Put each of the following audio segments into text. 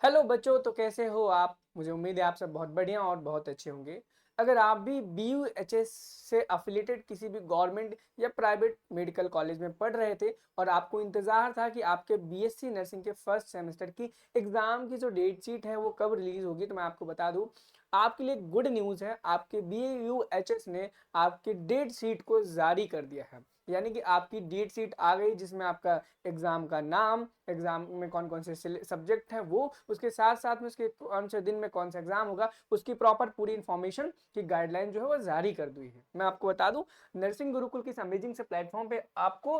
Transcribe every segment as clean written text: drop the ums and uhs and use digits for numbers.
Hello बच्चों, तो कैसे हो आप? मुझे उम्मीद है आप सब बहुत बढ़िया और बहुत अच्छे होंगे। अगर आप भी BUHS से अफिलिएटेड किसी भी गवर्नमेंट या प्राइवेट मेडिकल कॉलेज में पढ़ रहे थे और आपको इंतज़ार था कि आपके BSc नर्सिंग के फर्स्ट सेमेस्टर की एग्ज़ाम की जो डेट शीट है वो कब रिलीज़ होगी, तो मैं आपको बता दूं, आपके लिए गुड न्यूज़ है। आपके BUHS ने आपकी डेट शीट को जारी कर दिया है। यानी कि आपकी डेट शीट आ गई, जिसमें आपका एग्जाम का नाम, एग्जाम में कौन कौन से सब्जेक्ट हैं वो, उसके साथ साथ में उसके कौन से दिन में कौन सा एग्जाम होगा, उसकी प्रॉपर पूरी इंफॉर्मेशन की गाइडलाइन जो है वो जारी कर दी है। मैं आपको बता दूं, नर्सिंग गुरुकुल की अमेजिंग से प्लेटफॉर्म पे आपको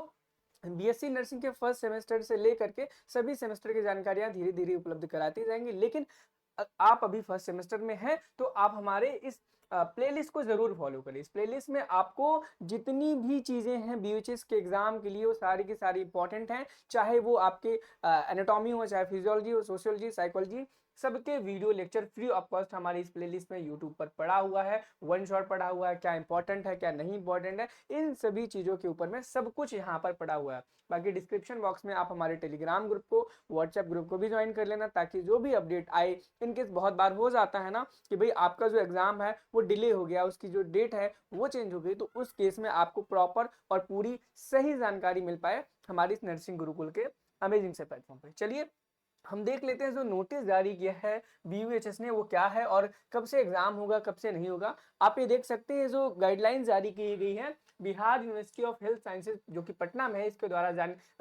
BSc नर्सिंग के फर्स्ट सेमेस्टर से लेकर के सभी सेमेस्टर की जानकारियां धीरे धीरे उपलब्ध कराती जाएंगी। लेकिन आप अभी फर्स्ट सेमेस्टर में हैं तो आप हमारे इस प्लेलिस्ट को जरूर फॉलो करें। इस प्लेलिस्ट में आपको जितनी भी चीजें हैं BHS के एग्जाम के लिए वो सारी की सारी इंपॉर्टेंट हैं, चाहे वो आपके एनाटॉमी हो, चाहे फिजियोलॉजी हो, सोशियोलॉजी, साइकोलॉजी, सबके video lecture free of cost हमारी इस प्लेलिस्ट में यूट्यूब पर पड़ा हुआ है। वन शॉट पड़ा हुआ है, क्या इंपॉर्टेंट है क्या नहीं इंपॉर्टेंट है, इन सभी चीजों के ऊपर में सब कुछ यहाँ पर पड़ा हुआ है। बाकी डिस्क्रिप्शन बॉक्स में आप हमारे टेलीग्राम ग्रुप को, व्हाट्सएप ग्रुप को भी ज्वाइन कर लेना, ताकि जो भी अपडेट आए, इनकेस बहुत बार हो जाता है ना कि भाई आपका जो एग्जाम है वो डिले हो गया, उसकी जो डेट है वो चेंज हो गई, तो उस केस में आपको प्रॉपर और पूरी सही जानकारी मिल पाए हमारी इस नर्सिंग गुरुकुल के अमेजिंग से प्लेटफॉर्म पे। चलिए हम देख लेते हैं जो नोटिस जारी किया है BUHS ने वो क्या है और कब से एग्जाम होगा कब से नहीं होगा। आप ये देख सकते हैं जो गाइडलाइन जारी की गई है Bihar university of health sciences जो कि पटना में है, इसके द्वारा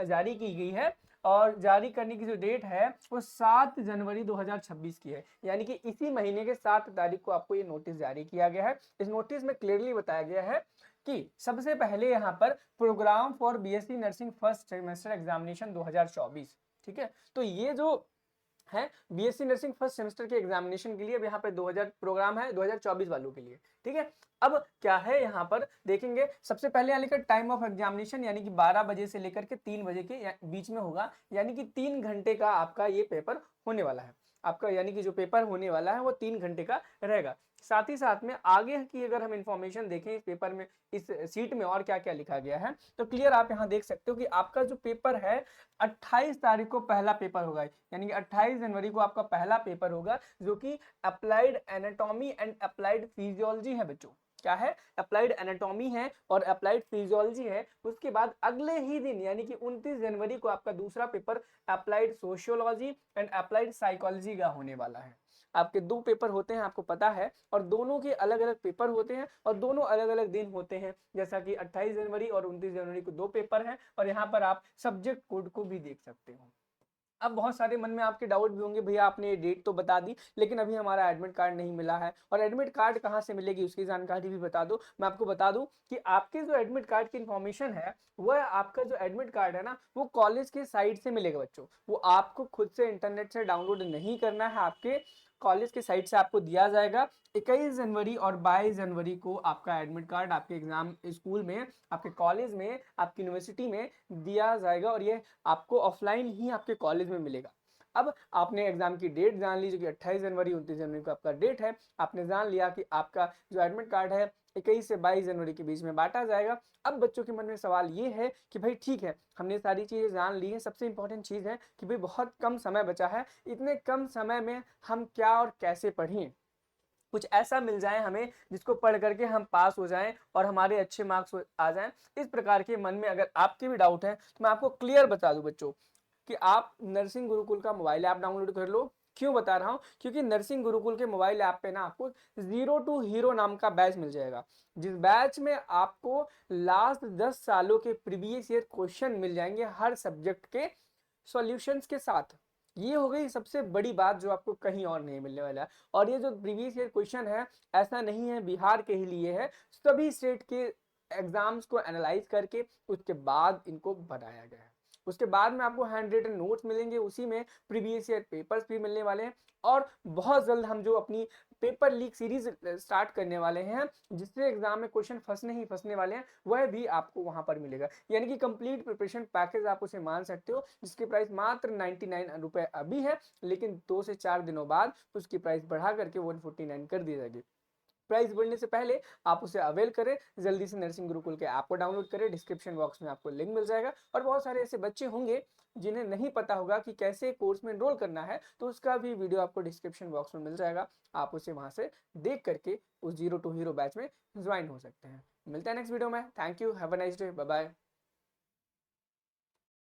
जारी की गई है। और जारी करने की जो डेट है वो 7 जनवरी 2026 की है, यानी कि इसी महीने के 7 तारीख को आपको ये नोटिस जारी किया गया है। इस नोटिस में क्लियरली बताया गया है कि सबसे पहले यहाँ पर program for BSc nursing first semester examination 2024, ठीक है। तो ये जो है BSc नर्सिंग फर्स्ट सेमेस्टर के एग्जामिनेशन के लिए, अब यहाँ पे 2000 प्रोग्राम है 2024 वालों के लिए, ठीक है। अब क्या है यहाँ पर देखेंगे, सबसे पहले यहाँ लिखा टाइम ऑफ एग्जामिनेशन, यानी कि 12 बजे से लेकर के 3 बजे के बीच में होगा, यानी कि 3 घंटे का आपका ये पेपर होने वाला है। आपका यानी कि जो पेपर होने वाला है वो 3 घंटे का रहेगा। साथ ही साथ में आगे की अगर हम इंफॉर्मेशन देखें इस पेपर में, इस सीट में और क्या क्या लिखा गया है, तो क्लियर आप यहाँ देख सकते हो कि आपका जो पेपर है 28 तारीख को पहला पेपर होगा, यानी कि 28 जनवरी को आपका पहला पेपर होगा, जो कि applied anatomy and applied physiology है बच्चों। क्या है? अप्लाइड एनाटॉमी है और अप्लाइड फिजियोलॉजी है। उसके बाद अगले ही दिन यानी कि 29 जनवरी को आपका दूसरा paper applied sociology and applied psychology का होने वाला है। आपके दो पेपर होते हैं, आपको पता है, और दोनों के अलग अलग पेपर होते हैं और दोनों अलग अलग दिन होते हैं, जैसा कि 28 जनवरी और 29 जनवरी को दो पेपर हैं। और यहाँ पर आप सब्जेक्ट कोड को भी देख सकते हो। अब बहुत सारे मन में आपके डाउट भी होंगे, भैया आपने ये डेट तो बता दी लेकिन अभी हमारा एडमिट कार्ड नहीं मिला है, और एडमिट कार्ड कहाँ से मिलेगी उसकी जानकारी भी बता दो। मैं आपको बता दूं कि आपके जो एडमिट कार्ड की इन्फॉर्मेशन है, वह आपका जो एडमिट कार्ड है ना, वो कॉलेज के साइट से मिलेगा बच्चों। वो आपको खुद से इंटरनेट से डाउनलोड नहीं करना है, आपके कॉलेज के साइट से आपको दिया जाएगा। 21 जनवरी और 22 जनवरी को आपका एडमिट कार्ड आपके एग्जाम स्कूल में, आपके कॉलेज में, आपकी यूनिवर्सिटी में दिया जाएगा, और ये आपको ऑफलाइन ही आपके कॉलेज में मिलेगा। अब आपने एग्जाम की डेट जान ली, जो कि 28 जनवरी 29 जनवरी को आपका डेट है। आपने जान लिया कि आपका जो एडमिट कार्ड है 21 से 22 जनवरी के बीच में बांटा जाएगा। अब बच्चों के मन में सवाल ये है कि भाई ठीक है, हमने सारी चीजें जान ली है, सबसे इंपॉर्टेंट चीज है कि भाई बहुत कम समय बचा है, इतने कम समय में हम क्या और कैसे पढ़ें, कुछ ऐसा मिल जाए हमें जिसको पढ़ करके हम पास हो जाएं और हमारे अच्छे मार्क्स आ जाएं। इस प्रकार के मन में अगर आपके भी डाउट है तो मैं आपको क्लियर बता दूं बच्चों कि आप नर्सिंग गुरुकुल का मोबाइल ऐप डाउनलोड कर लो। क्यों बता रहा हूं? क्योंकि नर्सिंग गुरुकुल के मोबाइल ऐप पे ना आपको जीरो टू हीरो नाम का बैच मिल जाएगा, जिस बैच में आपको लास्ट 10 सालों के प्रीवियस ईयर क्वेश्चन मिल जाएंगे हर सब्जेक्ट के सॉल्यूशंस के साथ। ये हो गई सबसे बड़ी बात जो आपको कहीं और नहीं मिलने वाला है। और ये जो प्रीवियस ईयर क्वेश्चन है, ऐसा नहीं है बिहार के ही लिए है, सभी स्टेट के एग्जाम्स को एनालाइज करके उसके बाद इनको बनाया गया है। उसके बाद में आपको हैंड रिटन नोट्स मिलेंगे, उसी में प्रीवियस ईयर पेपर्स भी मिलने वाले हैं। और बहुत जल्द हम जो अपनी पेपर लीक सीरीज स्टार्ट करने वाले हैं, जिससे एग्जाम में क्वेश्चन फंसने ही फंसने वाले हैं, वह भी आपको वहां पर मिलेगा। यानी कि कंप्लीट प्रिपरेशन पैकेज आप उसे मान सकते हो, जिसकी प्राइस मात्र 99 रुपए अभी है, लेकिन 2 से 4 दिनों बाद उसकी प्राइस बढ़ा करके 149 कर दी जाएगी। प्राइस बढ़ने से पहले आप उसे अवेल करें। जल्दी से नर्सिंग गुरुकुल के ऐप को डाउनलोड करें, डिस्क्रिप्शन बॉक्स में आपको लिंक मिल जाएगा। और बहुत सारे ऐसे बच्चे होंगे जिन्हें नहीं पता होगा कि कैसे कोर्स में एनरोल करना है, तो उसका भी वीडियो आपको डिस्क्रिप्शन बॉक्स में मिल जाएगा। आप उसे वहां से देख करके उस जीरो टू हीरो बैच में ज्वाइन हो सकते हैं। मिलते हैं नेक्स्ट वीडियो में। Thank you, have a nice day, bye bye.